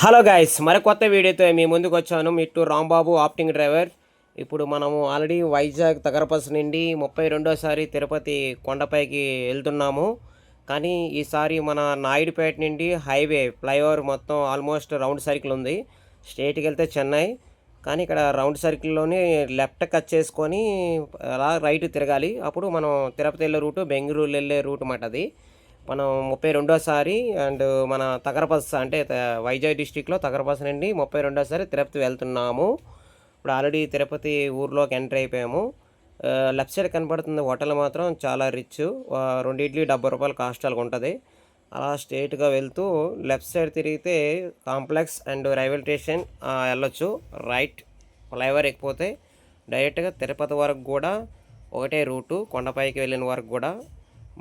Hello guys, మరి కొత్త వీడియోతో మీ ముందుకు వచ్చాను. Mittu Rambabu opting driver. ఇప్పుడు మనము ఆల్రెడీ వైజాగ్ తగరపల్లి నుండి 32సారి తిరుపతి కొండపైకి వెళ్తున్నాము. కానీ ఈసారి మన నాయుడుపేట నుండి హైవే ఫ్లైఓవర్ మొత్తం ఆల్మోస్ట్ రౌండ్ సర్కిల్ ఉంది. స్ట్రైట్కి వెళ్తే చెన్నై, కానీ ఇక్కడ రౌండ్ సర్కిల్లోనే లెఫ్ట్ కట్ చేసుకొని అలా రైట్ తిరగాలి. అప్పుడు మనం తిరుపతి వెళ్ళే రూటు, బెంగళూరు వెళ్ళే రూట్ మాట అది. మనం 32సారి అండ్ మన తగరపల్లి అంటే వైజాగ్ డిస్టిక్లో తగరపల్లి నుండి 32సారి తిరుపతి వెళ్తున్నాము. ఇప్పుడు ఆల్రెడీ తిరుపతి ఊర్లోకి ఎంటర్ అయిపోయాము. లెఫ్ట్ సైడ్ కనపడుతుంది హోటల్ మాత్రం చాలా రిచ్. 2 ఇడ్లీ 70 రూపాయలు కాస్ట్ అలాగ ఉంటుంది. అలా స్ట్రైట్గా వెళ్తూ లెఫ్ట్ సైడ్ తిరిగితే కాంప్లెక్స్ అండ్ రైల్వే స్టేషన్ వెళ్ళొచ్చు. రైట్ ఫ్లైఓవర్ ఎక్కిపోతే డైరెక్ట్గా తిరుపతి వరకు కూడా ఒకటే రూటు. కొండపైకి వెళ్ళిన వరకు కూడా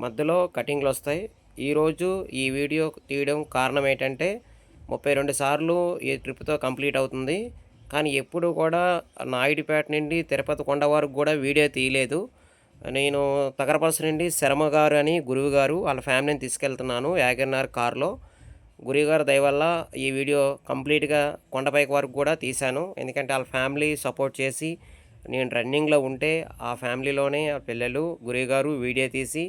మధ్యలో కటింగ్లు వస్తాయి. ఈరోజు ఈ వీడియో తీయడం కారణం ఏంటంటే 32 సార్లు ఈ ట్రిప్తో కంప్లీట్ అవుతుంది. కానీ ఎప్పుడు కూడా నాయుడుపేట నుండి తిరుపతి కొండ వరకు కూడా వీడియో తీయలేదు. నేను తగరపల్లి నుండి శర్మ గారు అని గురువు గారు వాళ్ళ ఫ్యామిలీని తీసుకెళ్తున్నాను వ్యాగనార్ కార్లో. గురువుగారు దయ వల్ల ఈ వీడియో కంప్లీట్గా కొండపైకి వరకు కూడా తీశాను. ఎందుకంటే వాళ్ళ ఫ్యామిలీ సపోర్ట్ చేసి నేను రన్నింగ్లో ఉంటే ఆ ఫ్యామిలీలోనే ఆ పిల్లలు గురువుగారు వీడియో తీసి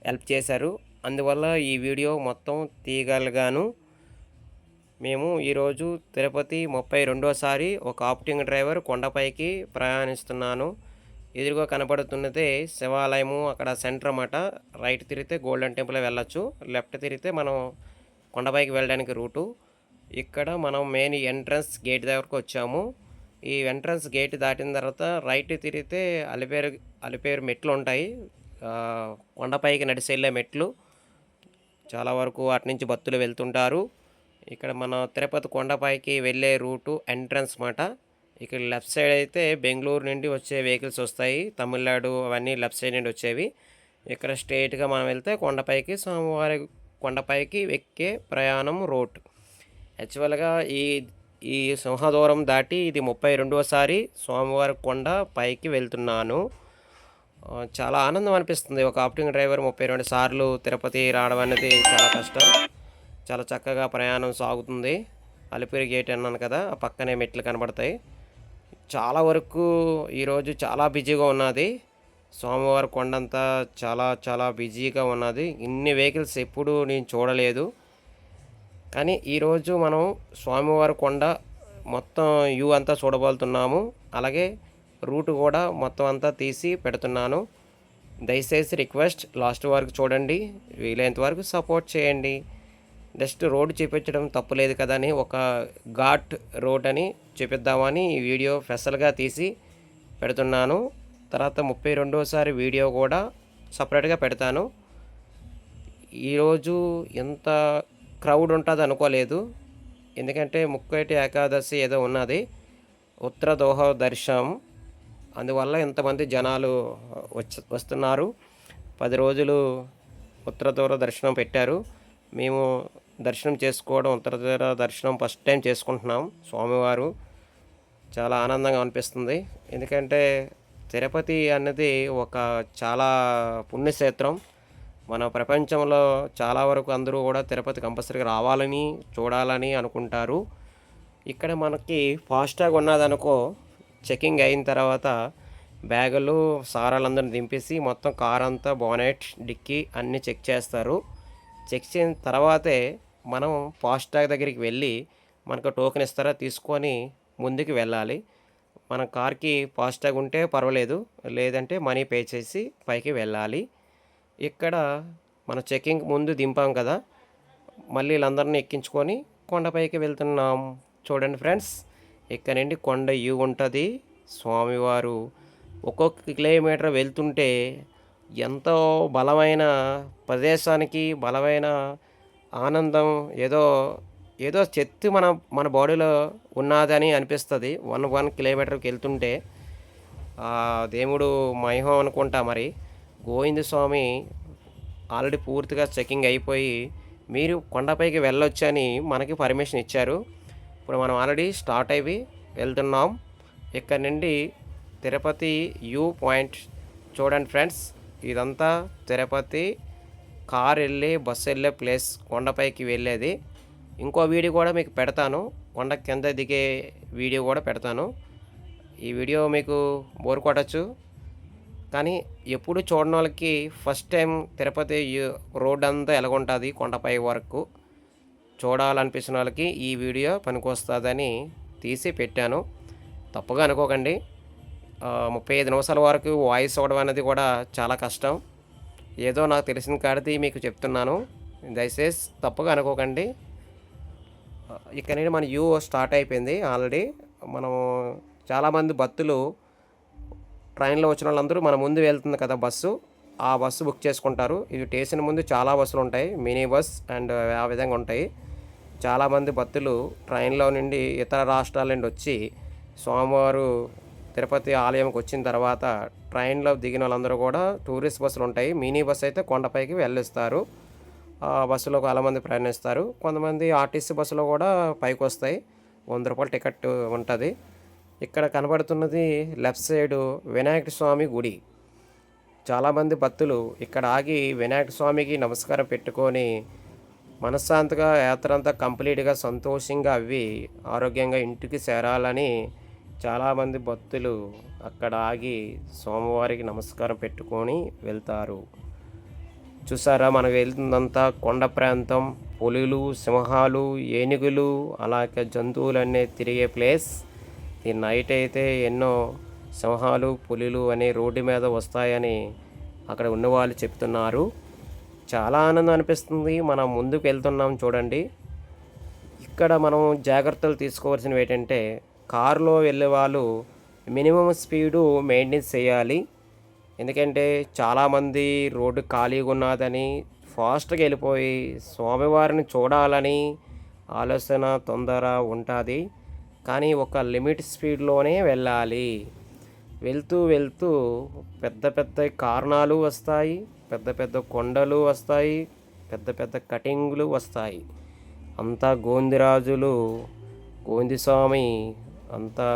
హెల్ప్ చేశారు. అందువల్ల ఈ వీడియో మొత్తం తీయగలిగాను. మేము ఈరోజు తిరుపతి 32సారి ఒక ఆప్టింగ్ డ్రైవర్ కొండపైకి ప్రయాణిస్తున్నాను. ఎదురుగా కనపడుతున్నదే శివాలయము, అక్కడ సెంటర్ అన్నమాట. రైట్ తిరిగితే గోల్డెన్ టెంపుల్ వెళ్ళొచ్చు, లెఫ్ట్ తిరిగితే మనం కొండపైకి వెళ్ళడానికి రూటు. ఇక్కడ మనం మెయిన్ ఎంట్రన్స్ గేట్ దగ్గరకు వచ్చాము. ఈ ఎంట్రన్స్ గేట్ దాటిన తర్వాత రైట్ తిరిగితే అలిపేరు మెట్లు ఉంటాయి. కొండపైకి నడిచి వెళ్ళే మెట్లు. చాలా వరకు వాటి నుంచి భక్తులు వెళ్తుంటారు. ఇక్కడ మన తిరుపతి కొండపైకి వెళ్ళే రూటు ఎంట్రన్స్ మాట. ఇక్కడ లెఫ్ట్ సైడ్ అయితే బెంగళూరు నుండి వచ్చే వెహికల్స్ వస్తాయి, తమిళనాడు అవన్నీ లెఫ్ట్ సైడ్ నుండి వచ్చేవి. ఇక్కడ స్ట్రైట్గా మనం వెళ్తే కొండపైకి స్వామివారి కొండపైకి ఎక్కే ప్రయాణం రూట్. యాక్చువల్గా ఈ సింహదూరం దాటి ఇది 32సారి స్వామివారి కొండ పైకి వెళ్తున్నాను. చాలా ఆనందం అనిపిస్తుంది. ఒక ఆప్టింగ్ డ్రైవర్ 32 సార్లు తిరుపతి రావడం అనేది చాలా కష్టం. చాలా చక్కగా ప్రయాణం సాగుతుంది. అలిపిరి గేట్ అన్నాను కదా, ఆ పక్కనే మెట్లు కనబడతాయి. చాలా వరకు ఈరోజు చాలా బిజీగా ఉన్నది. స్వామివారి కొండంతా చాలా చాలా బిజీగా ఉన్నది. ఇన్ని వెహికల్స్ ఎప్పుడు నేను చూడలేదు. కానీ ఈరోజు మనం స్వామివారి కొండ మొత్తం వ్యూ అంతా చూడబోతున్నాము. అలాగే రూట్ కూడా మొత్తం అంతా తీసి పెడుతున్నాను. దయచేసి రిక్వెస్ట్ లాస్ట్ వరకు చూడండి, వీలైనంత వరకు సపోర్ట్ చేయండి. జస్ట్ రోడ్డు చూపించడం తప్పులేదు కదా అని ఒక ఘాట్ రోడ్ అని చూపిద్దామని ఈ వీడియో స్పెషల్గా తీసి పెడుతున్నాను. తర్వాత 32సారి వీడియో కూడా సపరేట్గా పెడతాను. ఈరోజు ఎంత క్రౌడ్ ఉంటుంది అనుకోలేదు. ఎందుకంటే ముక్కోటి ఏకాదశి ఏదో ఉన్నది, ఉత్తరదోహ దర్శనం. అందువల్ల ఇంతమంది జనాలు వస్తున్నారు. 10 రోజులు ఉత్తరదూర దర్శనం పెట్టారు. మేము దర్శనం చేసుకోవడం, ఉత్తరదూర దర్శనం ఫస్ట్ టైం చేసుకుంటున్నాం. స్వామివారు చాలా ఆనందంగా అనిపిస్తుంది. ఎందుకంటే తిరుపతి అన్నది ఒక చాలా పుణ్యక్షేత్రం. మన ప్రపంచంలో చాలా వరకు అందరూ కూడా తిరుపతి కంపల్సరీగా రావాలని చూడాలని అనుకుంటారు. ఇక్కడ మనకి ఫాస్టాగ్ ఉన్నదనుకో, చెకింగ్ అయిన తర్వాత బ్యాగులు సారాలందరిని దింపేసి మొత్తం కార్ అంతా బోనెట్ డిక్కీ అన్నీ చెక్ చేస్తారు. చెక్ చేసిన తర్వాతే మనం ఫాస్టాగ్ దగ్గరికి వెళ్ళి మనకు టోకెన్ ఇస్తారా తీసుకొని ముందుకు వెళ్ళాలి. మన కార్కి ఫాస్టాగ్ ఉంటే పర్వాలేదు, లేదంటే మనీ పే చేసి పైకి వెళ్ళాలి. ఇక్కడ మన చెకింగ్ ముందు దింపాం కదా, మళ్ళీ వీళ్ళందరినీ ఎక్కించుకొని కొండపైకి వెళ్తున్నాం. చూడండి ఫ్రెండ్స్, ఇక్కడ నుండి కొండ వ్యూ ఉంటుంది. స్వామివారు ఒక్కొక్క కిలోమీటర్ వెళ్తుంటే ఎంతో బలమైన ప్రదేశానికి బలమైన ఆనందం, ఏదో ఏదో శక్తి మన బాడీలో ఉన్నదని అనిపిస్తుంది. 1 కిలోమీటర్కి వెళ్తుంటే దేవుడు మహిమ అనుకుంటా. మరి గోవింద స్వామి ఆల్రెడీ పూర్తిగా చెకింగ్ అయిపోయి మీరు కొండపైకి వెళ్ళొచ్చని మనకి పర్మిషన్ ఇచ్చారు. ఇప్పుడు మనం ఆల్రెడీ స్టార్ట్ అయ్యి వెళ్తున్నాం. ఇక్కడ నుండి తిరుపతి వ్యూ పాయింట్ చూడండి ఫ్రెండ్స్. ఇదంతా తిరుపతి కార్ వెళ్ళి బస్సు వెళ్ళే ప్లేస్, కొండపైకి వెళ్ళేది. ఇంకో వీడియో కూడా మీకు పెడతాను, కొండ కింద దిగే వీడియో కూడా పెడతాను. ఈ వీడియో మీకు బోర్ కొట్టచ్చు, కానీ ఎప్పుడు చూడని వాళ్ళకి ఫస్ట్ టైం తిరుపతి రోడ్ అంతా ఎలాగుంటుంది కొండపై వరకు చూడాలనిపించిన వాళ్ళకి ఈ వీడియో పనికొస్తుందని తీసి పెట్టాను. తప్పుగా అనుకోకండి. 35 నిమిషాల వరకు వాయిస్ అవ్వడం అనేది కూడా చాలా కష్టం. ఏదో నాకు తెలిసిన కాడిది మీకు చెప్తున్నాను, దయచేసి తప్పుగా అనుకోకండి. ఇక్కడ నుండి మన స్టార్ట్ అయిపోయింది ఆల్రెడీ. మనము చాలామంది భక్తులు ట్రైన్లో వచ్చిన వాళ్ళందరూ మన ముందు వెళ్తుంది కదా బస్సు, ఆ బస్సు బుక్ చేసుకుంటారు. ఇది స్టేషన్ ముందు చాలా బస్సులు ఉంటాయి, మినీ బస్ అండ్ ఆ విధంగా ఉంటాయి. చాలామంది భక్తులు ట్రైన్లో నుండి ఇతర రాష్ట్రాల నుండి వచ్చి సోమవారం తిరుపతి ఆలయంకి వచ్చిన తర్వాత ట్రైన్లో దిగిన వాళ్ళందరూ కూడా టూరిస్ట్ బస్సులు ఉంటాయి. మినీ బస్సు అయితే కొండపైకి వెళ్ళిస్తారు. ఆ బస్సులో చాలామంది ప్రయాణిస్తారు. కొంతమంది ఆర్టీసీ బస్సులో కూడా పైకి వస్తాయి. 100 రూపాయల టికెట్ ఉంటుంది. ఇక్కడ కనబడుతున్నది లెఫ్ట్ సైడు వినాయక స్వామి గుడి. చాలామంది భక్తులు ఇక్కడ ఆగి వినాయక స్వామికి నమస్కారం పెట్టుకొని మనశ్శాంతిగా యాత్ర అంతా కంప్లీట్గా సంతోషంగా అవి ఆరోగ్యంగా ఇంటికి చేరాలని చాలామంది భక్తులు అక్కడ ఆగి స్వామివారికి నమస్కారం పెట్టుకొని వెళ్తారు. చూసారా, మనం వెళ్తుందంతా కొండ ప్రాంతం, పులులు, సింహాలు, ఏనుగులు, అలాగే జంతువులన్నీ తిరిగే ప్లేస్. ఈ నైట్ అయితే ఎన్నో సింహాలు, పులులు అనే రోడ్డు మీద వస్తాయని అక్కడ ఉన్నవాళ్ళు చెప్తున్నారు. చాలా ఆనందం అనిపిస్తుంది. మనం ముందుకు వెళ్తున్నాం చూడండి. ఇక్కడ మనం జాగ్రత్తలు తీసుకోవాల్సినవి ఏంటంటే, కారులో వెళ్ళే వాళ్ళు మినిమం స్పీడు మెయింటైన్ చేయాలి. ఎందుకంటే చాలామంది రోడ్డు ఖాళీగా ఉన్నదని ఫాస్ట్గా వెళ్ళిపోయి స్వామివారిని చూడాలని ఆలోచన తొందర ఉంటుంది. కానీ ఒక లిమిట్ స్పీడ్లోనే వెళ్ళాలి. వెళ్తూ వెళ్తూ పెద్ద పెద్ద కారణాలు వస్తాయి, పెద్ద పెద్ద కొండలు వస్తాయి, పెద్ద పెద్ద కటింగ్లు వస్తాయి. అంతా గోవిందరాజులు, గోవింద స్వామి అంతా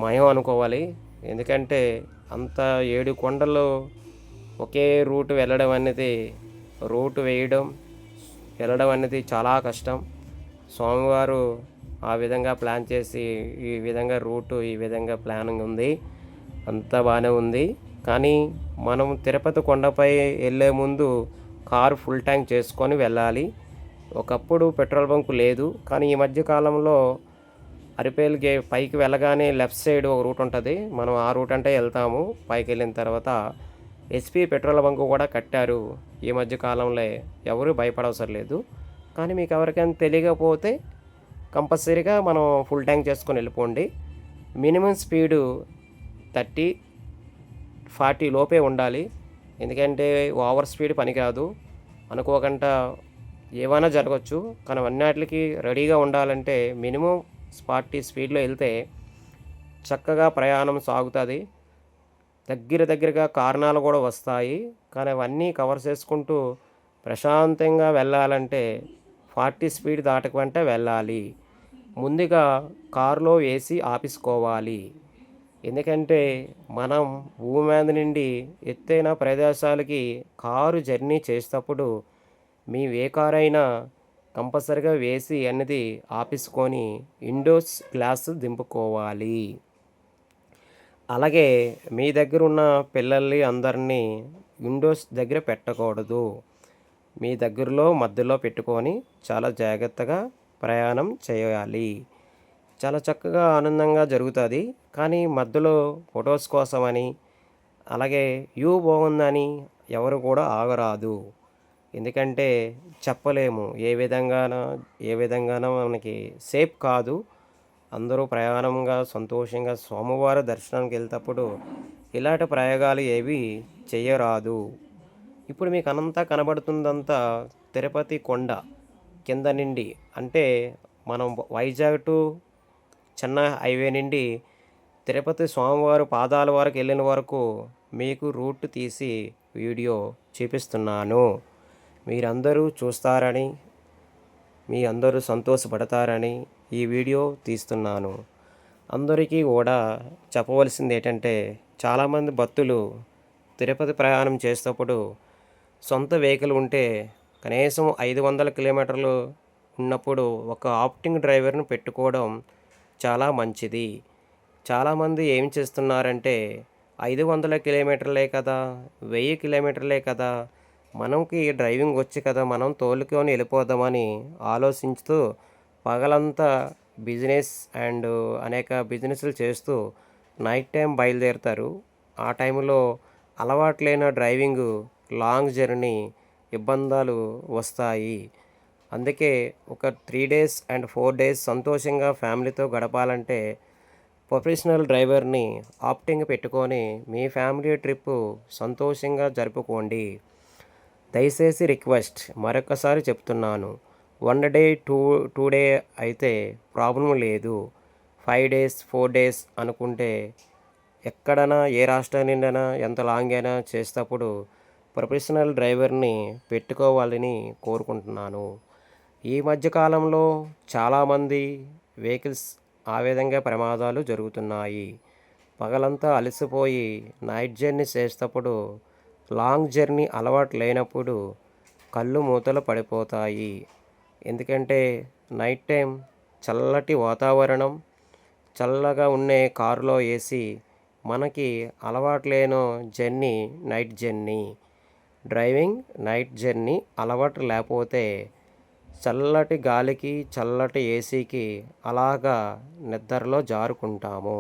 మయం అనుకోవాలి. ఎందుకంటే అంత 7 కొండలు ఒకే రూట్ వెళ్ళడం అనేది, రూట్ వేయడం వెళ్ళడం అనేది చాలా కష్టం. స్వామివారు ఆ విధంగా ప్లాన్ చేసి ఈ విధంగా రూటు ఈ విధంగా ప్లానింగ్ ఉంది, అంతా బాగానే ఉంది. కానీ మనం తిరుపతి కొండపై వెళ్ళే ముందు కారు ఫుల్ ట్యాంక్ చేసుకొని వెళ్ళాలి. ఒకప్పుడు పెట్రోల్ బంకు లేదు, కానీ ఈ మధ్య కాలంలో అరిపేలుకి పైకి వెళ్ళగానే లెఫ్ట్ సైడ్ ఒక రూట్ ఉంటుంది. మనం ఆ రూట్ అంటే వెళ్తాము. పైకి వెళ్ళిన తర్వాత హెచ్పి పెట్రోల్ బంకు కూడా కట్టారు ఈ మధ్య కాలంలో. ఎవరు భయపడవసరం లేదు. కానీ మీకు ఎవరికైనా తెలియకపోతే కంపల్సరీగా మనం ఫుల్ ట్యాంక్ చేసుకొని వెళ్ళిపోండి. మినిమం స్పీడు 30-40 లోపే ఉండాలి. ఎందుకంటే ఓవర్ స్పీడ్ పనికిరాదు. అనుకోకుండా ఏమైనా జరగచ్చు. కానీ అన్నిటికి రెడీగా ఉండాలంటే మినిమం 40 స్పీడ్లో వెళ్తే చక్కగా ప్రయాణం సాగుతుంది. దగ్గరగా కారణాలు కూడా వస్తాయి, కానీ అవన్నీ కవర్ చేసుకుంటూ ప్రశాంతంగా వెళ్ళాలంటే 40 స్పీడ్ దాటకుంటే వెళ్ళాలి. ముందుగా కారులో ఏసీ ఆపేసుకోవాలి. ఎందుకంటే మనం భూమి మీద నుండి ఎత్తైన ప్రదేశాలకి కారు జర్నీ చేసేటప్పుడు మీ ఏ కారు అయినా కంపల్సరిగా ఏసీ అనేది ఆపేసుకొని విండోస్ గ్లాస్ దింపుకోవాలి. అలాగే మీ దగ్గర ఉన్న పిల్లల్ని అందరినీ విండోస్ దగ్గర పెట్టకూడదు. మీ దగ్గరలో మధ్యలో పెట్టుకొని చాలా జాగ్రత్తగా ప్రయాణం చేయాలి. చాలా చక్కగా ఆనందంగా జరుగుతుంది. కానీ మధ్యలో ఫొటోస్ కోసమని, అలాగే వ్యూ బాగుందని ఎవరు కూడా ఆగరాదు. ఎందుకంటే చెప్పలేము ఏ విధంగానో మనకి సేఫ్ కాదు. అందరూ ప్రయాణంగా సంతోషంగా సోమవార దర్శనానికి వెళ్తేప్పుడు ఇలాంటి ప్రయోగాలు ఏవి చేయరాదు. ఇప్పుడు మీకు అంతా కనబడుతుందంతా తిరుపతి కొండ కింద నుండి, అంటే మనం వైజాగ్ టు చెన్నై హైవే నుండి తిరుపతి స్వామివారి పాదాల వరకు వెళ్ళిన వరకు మీకు రూట్ తీసి వీడియో చూపిస్తున్నాను. మీరందరూ చూస్తారని, మీ అందరూ సంతోషపడతారని ఈ వీడియో తీస్తున్నాను. అందరికీ కూడా చెప్పవలసింది ఏంటంటే, చాలామంది భక్తులు తిరుపతి ప్రయాణం చేసేటప్పుడు సొంత వెహికల్ ఉంటే కనీసం 500 కిలోమీటర్లు ఉన్నప్పుడు ఒక ఆప్టింగ్ డ్రైవర్ను పెట్టుకోవడం చాలా మంచిది. చాలామంది ఏం చేస్తున్నారంటే 500 కిలోమీటర్లే కదా, 1000 కిలోమీటర్లే కదా, మనకి డ్రైవింగ్ వచ్చు కదా, మనం తోలుకొని వెళ్ళిపోదామని ఆలోచించుతూ పగలంతా బిజినెస్ అండ్ అనేక బిజినెస్లు చేస్తూ నైట్ టైం బయలుదేరుతారు. ఆ టైంలో అలవాట్లేని డ్రైవింగు లాంగ్ జర్నీ ఇబ్బందులు వస్తాయి. అందుకే ఒక 3 డేస్ అండ్ 4 డేస్ సంతోషంగా ఫ్యామిలీతో గడపాలంటే ప్రొఫెషనల్ డ్రైవర్ని ఆప్టింగ్ పెట్టుకొని మీ ఫ్యామిలీ ట్రిప్పు సంతోషంగా జరుపుకోండి. దయచేసి రిక్వెస్ట్ మరొకసారి చెప్తున్నాను. 1 డే 2 డే అయితే ప్రాబ్లం లేదు. 5 డేస్ 4 డేస్ అనుకుంటే ఎక్కడైనా ఏ రాష్ట్రం నుండైనా ఎంత లాంగ్ అయినా చేసేటప్పుడు ప్రొఫెషనల్ డ్రైవర్ని పెట్టుకోవాలని కోరుకుంటున్నాను. ఈ మధ్య కాలంలో చాలామంది వెహికల్స్ ఆ విధంగా ప్రమాదాలు జరుగుతున్నాయి. పగలంతా అలసిపోయి నైట్ జర్నీ చేసేటప్పుడు లాంగ్ జర్నీ అలవాటు లేనప్పుడు కళ్ళు మూతలు పడిపోతాయి. ఎందుకంటే నైట్ టైం చల్లటి వాతావరణం, చల్లగా ఉండే కారులో ఏసీ మనకి అలవాటు లేని journey night journey. Driving night journey అలవాటు లేకపోతే చల్లటి గాలికి చల్లటి ఏసీకి అలాగా నిద్రలో జారుకుంటాము.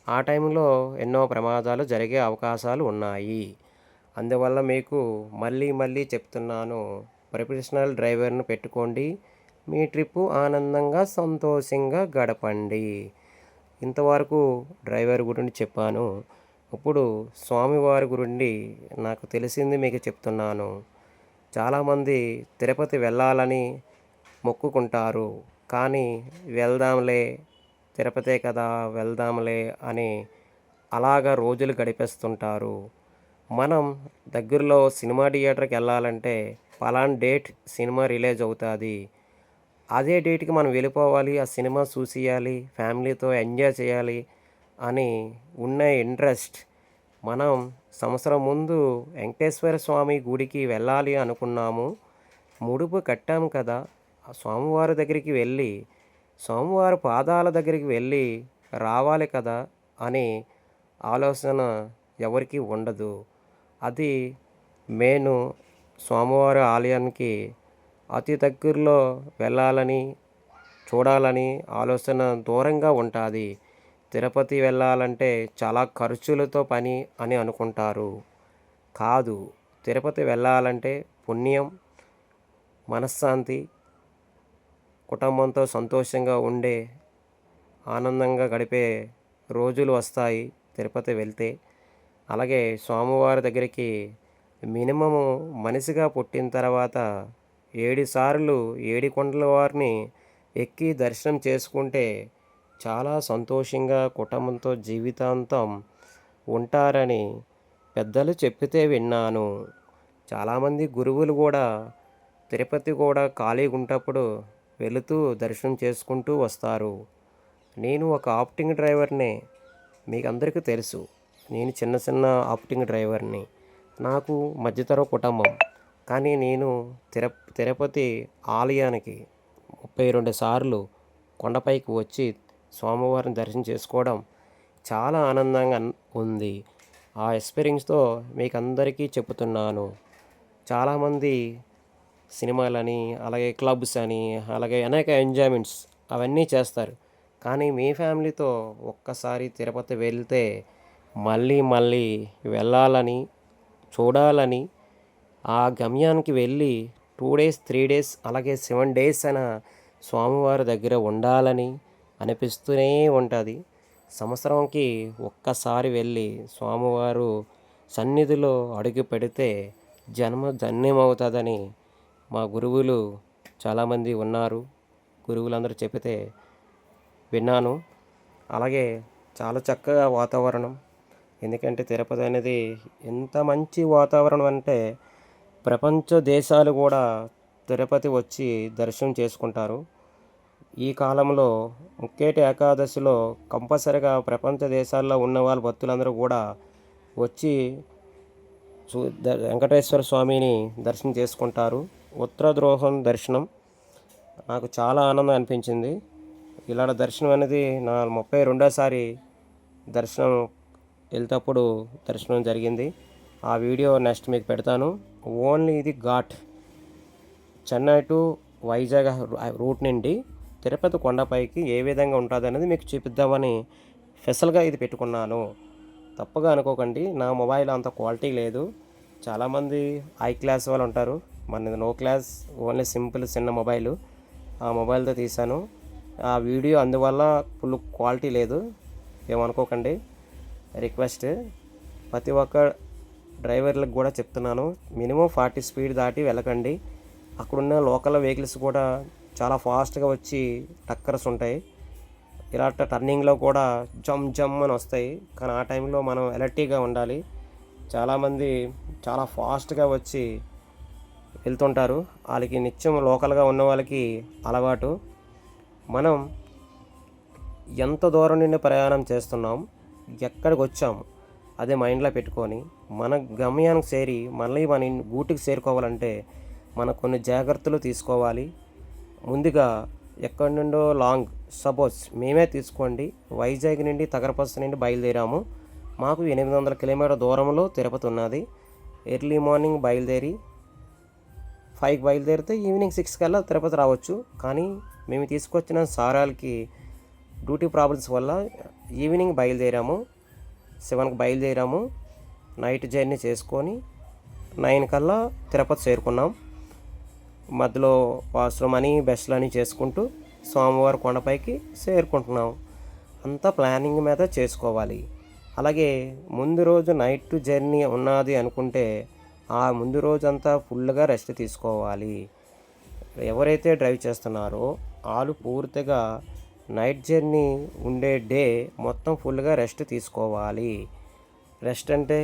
ఆ టైంలో ఎన్నో ప్రమాదాలు జరిగే అవకాశాలు ఉన్నాయి. అందువల్ల మీకు మళ్ళీ మళ్ళీ చెప్తున్నాను, ప్రొఫెషనల్ డ్రైవర్ను పెట్టుకోండి. మీ ట్రిప్పు ఆనందంగా సంతోషంగా గడపండి. ఇంతవరకు డ్రైవర్ గురించి చెప్పాను. ఇప్పుడు స్వామివారి గురించి నాకు తెలిసింది మీకు చెప్తున్నాను. చాలామంది తిరుపతి వెళ్ళాలని మొక్కుకుంటారు. కానీ వెళ్దాంలే, తిరుపతే కదా వెళ్దాంలే అని అలాగా రోజులు గడిపేస్తుంటారు. మనం దగ్గరలో సినిమా థియేటర్కి వెళ్ళాలంటే పలానా డేట్ సినిమా రిలీజ్ అవుతుంది, అదే డేట్కి మనం వెళ్ళిపోవాలి, ఆ సినిమా చూసేయాలి, ఫ్యామిలీతో ఎంజాయ్ చేయాలి అని ఉన్న ఇంట్రెస్ట్. మనం సంవత్సరం ముందు వెంకటేశ్వర స్వామి గుడికి వెళ్ళాలి అనుకున్నాము, ముడుపు కట్టాము కదా, ఆ స్వామివారి దగ్గరికి వెళ్ళి స్వామివారి పాదాల దగ్గరికి వెళ్ళి రావాలి కదా అని ఆలోచన ఎవరికి ఉండదు. అది మెయిన్. స్వామివారి ఆలయానికి అతి దగ్గరలో వెళ్ళాలని చూడాలని ఆలోచన దూరంగా ఉంటుంది. తిరుపతి వెళ్ళాలంటే చాలా ఖర్చులతో పని అని అనుకుంటారు. కాదు, తిరుపతి వెళ్ళాలంటే పుణ్యం, మనశ్శాంతి, కుటుంబంతో సంతోషంగా ఉండే ఆనందంగా గడిపే రోజులు వస్తాయి తిరుపతి వెళ్తే. అలాగే స్వామివారి దగ్గరికి మినిమము మనిషిగా పుట్టిన తర్వాత 7 సార్లు 7 కొండల వారిని ఎక్కి దర్శనం చేసుకుంటే చాలా సంతోషంగా కుటుంబంతో జీవితాంతం ఉంటారని పెద్దలు చెప్పితే విన్నాను. చాలామంది గురువులు కూడా తిరుపతి కూడా ఖాళీగా ఉన్నప్పుడు వెళుతూ దర్శనం చేసుకుంటూ వస్తారు. నేను ఒక ఆప్టింగ్ డ్రైవర్నే, మీకు అందరికీ తెలుసు. నేను చిన్న చిన్న ఆప్టింగ్ డ్రైవర్ని. నాకు మధ్యతరగతి కుటుంబం. కానీ నేను తిరుపతి ఆలయానికి 32 సార్లు కొండపైకి వచ్చి స్వామివారిని దర్శనం చేసుకోవడం చాలా ఆనందంగా ఉంది. ఆ ఎక్స్పీరియన్స్తో మీకు అందరికీ చెప్తున్నాను. చాలామంది సినిమాలని, అలాగే క్లబ్స్ అని, అలాగే అనేక ఎంజాయ్మెంట్స్ అవన్నీ చేస్తారు. కానీ మీ ఫ్యామిలీతో ఒక్కసారి తిరుపతి వెళ్తే మళ్ళీ మళ్ళీ వెళ్ళాలని, చూడాలని, ఆ గమ్యానికి వెళ్ళి 2 డేస్ 3 డేస్ అలాగే 7 డేస్ అయినా స్వామివారి దగ్గర ఉండాలని అనిపిస్తూనే ఉంటుంది. సంవత్సరంకి ఒక్కసారి వెళ్ళి స్వామివారు సన్నిధిలో అడుగు పెడితే జన్మ ధన్యమవుతుందని మా గురువులు చాలామంది ఉన్నారు. గురువులందరూ చెబితే విన్నాను. అలాగే చాలా చక్కగా వాతావరణం. ఎందుకంటే తిరుపతి అనేది ఎంత మంచి వాతావరణం అంటే ప్రపంచ దేశాలు కూడా తిరుపతి వచ్చి దర్శనం చేసుకుంటారు. ఈ కాలంలో ముక్కేటి ఏకాదశిలో కంపల్సరిగా ప్రపంచ దేశాల్లో ఉన్న వాళ్ళ భక్తులందరూ కూడా వచ్చి వెంకటేశ్వర స్వామిని దర్శనం చేసుకుంటారు. ఉత్తర ద్రోహం దర్శనం నాకు చాలా ఆనందం అనిపించింది. ఇలాంటి దర్శనం అనేది నా 32సారి దర్శనం వెళ్తేప్పుడు దర్శనం జరిగింది. ఆ వీడియో నెక్స్ట్ మీకు పెడతాను. ఓన్లీ ఇది ఘాట్ చెన్నై టు వైజాగ్ రూట్ నుండి తిరుపతి కొండపైకి ఏ విధంగా ఉంటుంది అనేది మీకు చూపిద్దామని స్పెషల్గా ఇది పెట్టుకున్నాను. తప్పుగా అనుకోకండి, నా మొబైల్ అంత క్వాలిటీ లేదు. చాలామంది హై క్లాస్ వాళ్ళు ఉంటారు, మనది నో క్లాస్, ఓన్లీ సింపుల్ చిన్న మొబైల్. ఆ మొబైల్తో తీశాను ఆ వీడియో, అందువల్ల ఫుల్ క్వాలిటీ లేదు, ఏమనుకోకండి. రిక్వెస్ట్ ప్రతి ఒక్క డ్రైవర్లకు కూడా చెప్తున్నాను, మినిమం 40 స్పీడ్ దాటి వెళ్ళకండి. అక్కడున్న లోకల్ వెహికల్స్ కూడా చాలా ఫాస్ట్గా వచ్చి టక్కర్స్ ఉంటాయి. ఇలా టర్నింగ్లో కూడా జమ్ జమ్ అని వస్తాయి, కానీ ఆ టైంలో మనం అలర్ట్గా ఉండాలి. చాలామంది చాలా ఫాస్ట్గా వచ్చి వెళ్తుంటారు, వాళ్ళకి నిత్యం లోకల్గా ఉన్న వాళ్ళకి అలవాటు. మనం ఎంత దూరం నుండి ప్రయాణం చేస్తున్నాం, ఎక్కడికి వచ్చాము అదే మైండ్లో పెట్టుకొని మన గమ్యానికి చేరి మళ్ళీ మన గూటికి చేరుకోవాలంటే మనం కొన్ని జాగ్రత్తలు తీసుకోవాలి. ముందుగా ఎక్కడి నుండో లాంగ్, సపోజ్ మేమే తీసుకోండి, వైజాగ్ నుండి తగరపస్సు నుండి బయలుదేరాము. మాకు 800 కిలోమీటర్ దూరంలో తిరుపతి ఉన్నది. ఎర్లీ మార్నింగ్ బయలుదేరి 5కి బయలుదేరితే ఈవినింగ్ 6 కల్లా తిరుపతి రావచ్చు. కానీ మేము తీసుకొచ్చిన సారాలకి డ్యూటీ ప్రాబ్లమ్స్ వల్ల ఈవినింగ్ బయలుదేరాము, 7కి బయలుదేరాము. నైట్ జర్నీ చేసుకొని 9 కల్లా తిరుపతి చేరుకున్నాం. మధ్యలో వాష్రూమ్ అని బెస్ట్లు అని చేసుకుంటూ సోమవారం కొండపైకి చేరుకుంటున్నాం. అంతా ప్లానింగ్ మీద చేసుకోవాలి. అలాగే ముందు రోజు నైట్ జర్నీ ఉన్నది అనుకుంటే ఆ ముందు రోజంతా ఫుల్గా రెస్ట్ తీసుకోవాలి. ఎవరైతే డ్రైవ్ చేస్తున్నారో వాళ్ళు పూర్తిగా నైట్ జర్నీ ఉండే డే మొత్తం ఫుల్గా రెస్ట్ తీసుకోవాలి. రెస్ట్ అంటే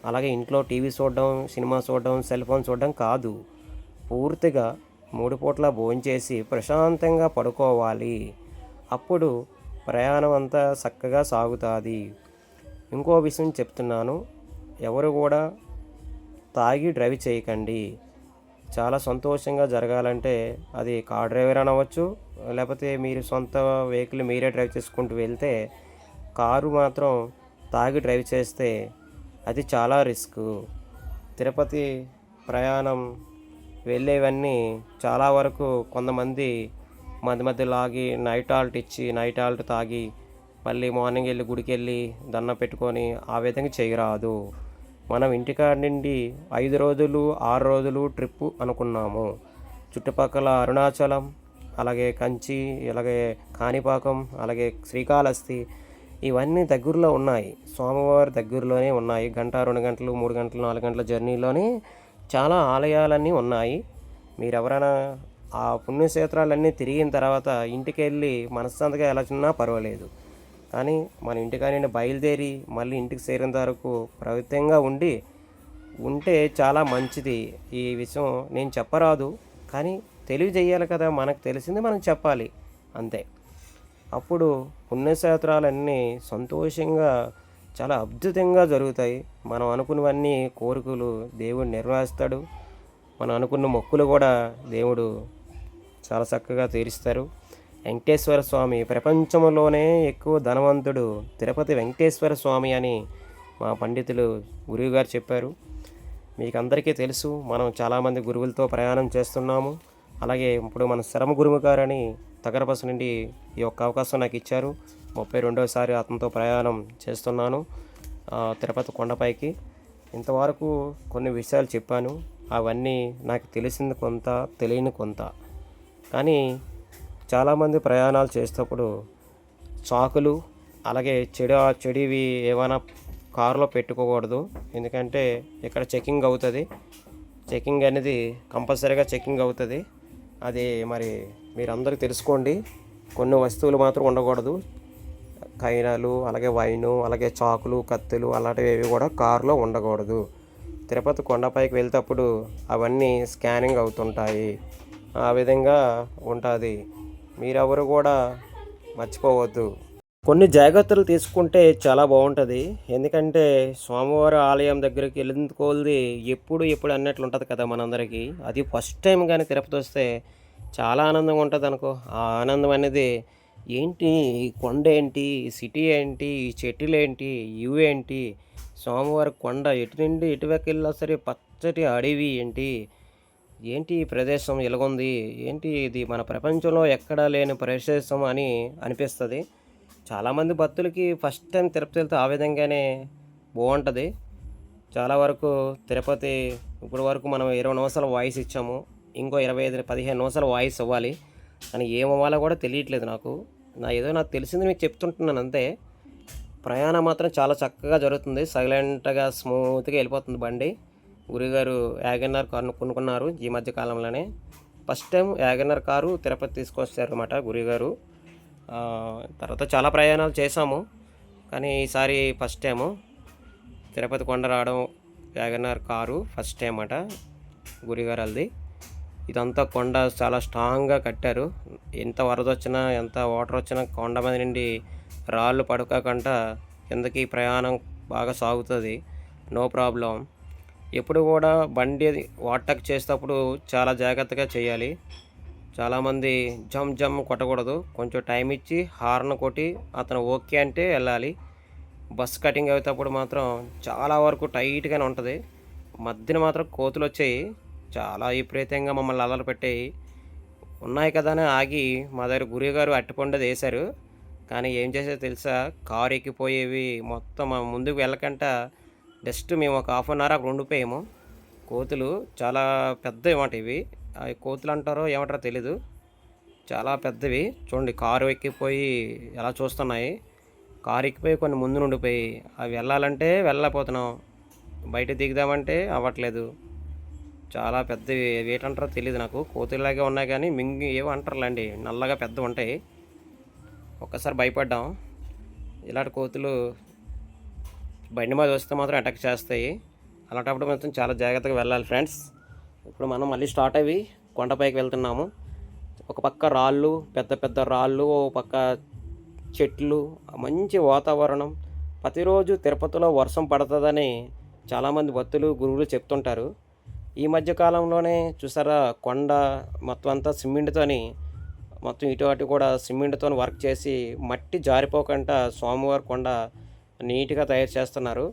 అలాగే ఇంట్లో టీవీ చూడడం, సినిమా చూడడం, సెల్ ఫోన్ చూడడం కాదు. పూర్తిగా 3 పూట్ల భోంచేసి ప్రశాంతంగా పడుకోవాలి. అప్పుడు ప్రయాణం అంతా చక్కగా సాగుతుంది. ఇంకో విషయం చెప్తున్నాను, ఎవరు కూడా తాగి డ్రైవ్ చేయకండి. చాలా సంతోషంగా జరగాలంటే అది కార్ డ్రైవర్ అనవచ్చు, లేకపోతే మీరు సొంత వెహికల్ మీరే డ్రైవ్ చేసుకుంటూ వెళ్తే, కారు మాత్రం తాగి డ్రైవ్ చేస్తే అది చాలా రిస్క్. తిరుపతి ప్రయాణం వెళ్ళేవన్నీ చాలా వరకు కొంతమంది మధ్య లాగి నైట్ హాల్ట్ ఇచ్చి నైట్ హాల్ట్ తాగి మళ్ళీ మార్నింగ్ వెళ్ళి గుడికి వెళ్ళి దండం పెట్టుకొని ఆ విధంగా చేయరాదు. మనం ఇంటికాడ నుండి 5 రోజులు 6 రోజులు ట్రిప్పు అనుకున్నాము. చుట్టుపక్కల అరుణాచలం, అలాగే కంచి, అలాగే కాణిపాకం, అలాగే శ్రీకాళహస్తి, ఇవన్నీ దగ్గరలో ఉన్నాయి. స్వామివారి దగ్గరలోనే ఉన్నాయి. గంట 2 గంటలు 3 గంటలు 4 గంటల జర్నీలోనే చాలా ఆలయాలన్నీ ఉన్నాయి. మీరెవరైనా ఆ పుణ్యక్షేత్రాలన్నీ తిరిగిన తర్వాత ఇంటికి వెళ్ళి మనశ్శాంతిగా ఎలా చిన్నా పర్వాలేదు, కానీ మన ఇంటికాడ బయలుదేరి మళ్ళీ ఇంటికి చేరేంత వరకు పవిత్రంగా ఉంటే చాలా మంచిది. ఈ విషయం నేను చెప్పరాదు, కానీ తెలియజేయాలి కదా, మనకు తెలిసింది మనం చెప్పాలి అంతే. అప్పుడు పుణ్యక్షేత్రాలన్నీ సంతోషంగా చాలా అద్భుతంగా జరుగుతాయి. మనం అనుకున్నవన్నీ కోరికలు దేవుడు నెరవేరుస్తాడు. మనం అనుకున్న మొక్కులు కూడా దేవుడు చాలా చక్కగా తీరుస్తారు. వెంకటేశ్వర స్వామి ప్రపంచంలోనే ఎక్కువ ధనవంతుడు తిరుపతి వెంకటేశ్వర స్వామి అని మా పండితులు గురువు గారు చెప్పారు. మీకు అందరికీ తెలుసు, మనం చాలామంది గురువులతో ప్రయాణం చేస్తున్నాము. అలాగే ఇప్పుడు మన శరమ గురువు గారని తగరపస్సు నుండి ఈ యొక్క అవకాశం నాకు ఇచ్చారు. 32సారి అతనితో ప్రయాణం చేస్తున్నాను తిరుపతి కొండపైకి. ఇంతవరకు కొన్ని విషయాలు చెప్పాను, అవన్నీ నాకు తెలిసింది కొంత, తెలియని కొంత. కానీ చాలామంది ప్రయాణాలు చేసేటప్పుడు చాకులు అలాగే చెడివి ఏమైనా కారులో పెట్టుకోకూడదు. ఎందుకంటే ఇక్కడ చెకింగ్ అవుతుంది. చెకింగ్ అనేది కంపల్సరీగా చెకింగ్ అవుతుంది. అది మరి మీరందరూ తెలుసుకోండి. కొన్ని వస్తువులు మాత్రం ఉండకూడదు. కైనాలు, అలాగే వైను, అలాగే చాకులు, కత్తులు అలాంటివి ఏవి కూడా కారులో ఉండకూడదు. తిరుపతి కొండపైకి వెళ్తేప్పుడు అవన్నీ స్కానింగ్ అవుతుంటాయి. ఆ విధంగా ఉంటుంది. మీరెవరు కూడా మర్చిపోవద్దు. కొన్ని జాగ్రత్తలు తీసుకుంటే చాలా బాగుంటుంది. ఎందుకంటే స్వామివారి ఆలయం దగ్గరికి వెళ్ళిన కొలది ఎప్పుడు అన్నట్లు ఉంటుంది కదా మనందరికీ. అది ఫస్ట్ టైం కానీ తిరుపతి వస్తే చాలా ఆనందంగా ఉంటుంది అనుకో. ఆ ఆనందం అనేది ఏంటి, ఈ కొండ ఏంటి, ఈ సిటీ ఏంటి, ఈ చెట్టులేంటి, ఇవేంటి, స్వామివారి కొండ ఎటు నుండి ఎటువైపు వెళ్ళినా సరే పచ్చటి అడవి ఏంటి, ఏంటి ఈ ప్రదేశం ఇలాగుంది, ఏంటి ఇది మన ప్రపంచంలో ఎక్కడా లేని ప్రదేశం అని అనిపిస్తుంది. చాలామంది భక్తులకి ఫస్ట్ టైం తిరుపతి వెళ్తే ఆ విధంగానే బాగుంటుంది. చాలా వరకు తిరుపతి ఇప్పటి వరకు మనం 20 నిమిషాలు వాయిస్ ఇచ్చాము. ఇంకో 15 నిమిషాలు వాయిస్ ఇవ్వాలి. కానీ ఏమవ్వాలో కూడా తెలియట్లేదు నాకు. నాకు తెలిసింది మీకు చెప్తుంటున్నాను అంతే. ప్రయాణం మాత్రం చాలా చక్కగా జరుగుతుంది. సైలెంట్‌గా, స్మూత్‌గా వెళ్ళిపోతుంది బండి. గురువుగారు వ్యాగనర్ కారును కొనుక్కున్నారు ఈ మధ్య కాలంలోనే. First time WagonR car Tirupati తీసుకొచ్చారన్నమాట గురువుగారు. తర్వాత చాలా ప్రయాణాలు చేశాము. కానీ ఈసారి ఫస్ట్ టైము తిరుపతి కొండ రావడం వ్యాగనర్ కారు ఫస్ట్ టైం అట గురుగారు వాళ్ళది. ఇదంతా కొండ చాలా స్ట్రాంగ్గా కట్టారు. ఎంత వరద వచ్చినా, ఎంత వాటర్ వచ్చినా కొండ మీద నుండి రాళ్ళు పడుకోకుండా కిందకి ప్రయాణం బాగా సాగుతుంది. No problem. ఎప్పుడు కూడా బండి ఓవర్టేక్ చేసేటప్పుడు చాలా జాగ్రత్తగా చేయాలి. చాలామంది జమ్ జమ్ కొట్టకూడదు. కొంచెం టైం ఇచ్చి హార్న్ కొట్టి అతను ఓకే అంటే వెళ్ళాలి. బస్ కటింగ్ అయ్యేటప్పుడు మాత్రం చాలా వరకు టైట్గానే ఉంటుంది. మధ్యన మాత్రం కోతులు వచ్చాయి. చాలా విపరీతంగా మమ్మల్ని అల్లరి పెట్టాయి. ఉన్నాయి కదా అని ఆగి మా దగ్గర గురువుగారు అరటిపండు వేశారు. కానీ ఏం చేసేదో తెలుసా, కారు ఎక్కిపోయేవి మొత్తం ముందుకు వెళ్ళకంట జస్ట్ మేము ఒక హాఫ్ అన్ అవర్ అక్కడ ఉండిపోయాము. కోతులు చాలా పెద్దవి మాట ఇవి. అవి కోతులు అంటారో ఏమంటారో తెలీదు. చాలా పెద్దవి. చూడండి కారు ఎక్కిపోయి ఎలా చూస్తున్నాయి. కారు ఎక్కిపోయి కొన్ని ముందు నుండిపోయి అవి వెళ్ళాలంటే వెళ్ళలేకపోతున్నాం. బయట దిగుదామంటే అవ్వట్లేదు. చాలా పెద్దవి వేటంటారో తెలియదు నాకు. కోతుల్లాగే ఉన్నాయి కానీ మింగి ఏవో అంటారులేండి, నల్లగా పెద్దవి ఉంటాయి. ఒక్కసారి భయపడ్డాం. ఇలాంటి కోతులు బండి మీద వస్తే మాత్రం అటాక్ చేస్తాయి. అలాంటప్పుడు మాత్రం చాలా జాగ్రత్తగా వెళ్ళాలి ఫ్రెండ్స్. ఇప్పుడు మనం మళ్ళీ స్టార్ట్ అయ్యి కొండపైకి వెళ్తున్నాము. ఒక పక్క రాళ్ళు, పెద్ద పెద్ద రాళ్ళు, ఒక పక్క చెట్లు, మంచి వాతావరణం. ప్రతిరోజు తిరుపతిలో వర్షం పడుతుందని చాలామంది భక్తులు గురువులు చెప్తుంటారు. ఈ మధ్యకాలంలోనే చూసారా, కొండ మొత్తం అంతా సిమెంట్తోని, మొత్తం ఇటు అటు కూడా సిమెంట్తో వర్క్ చేసి మట్టి జారిపోకుండా స్వామివారి కొండ నీట్గా తయారు చేస్తున్నారు.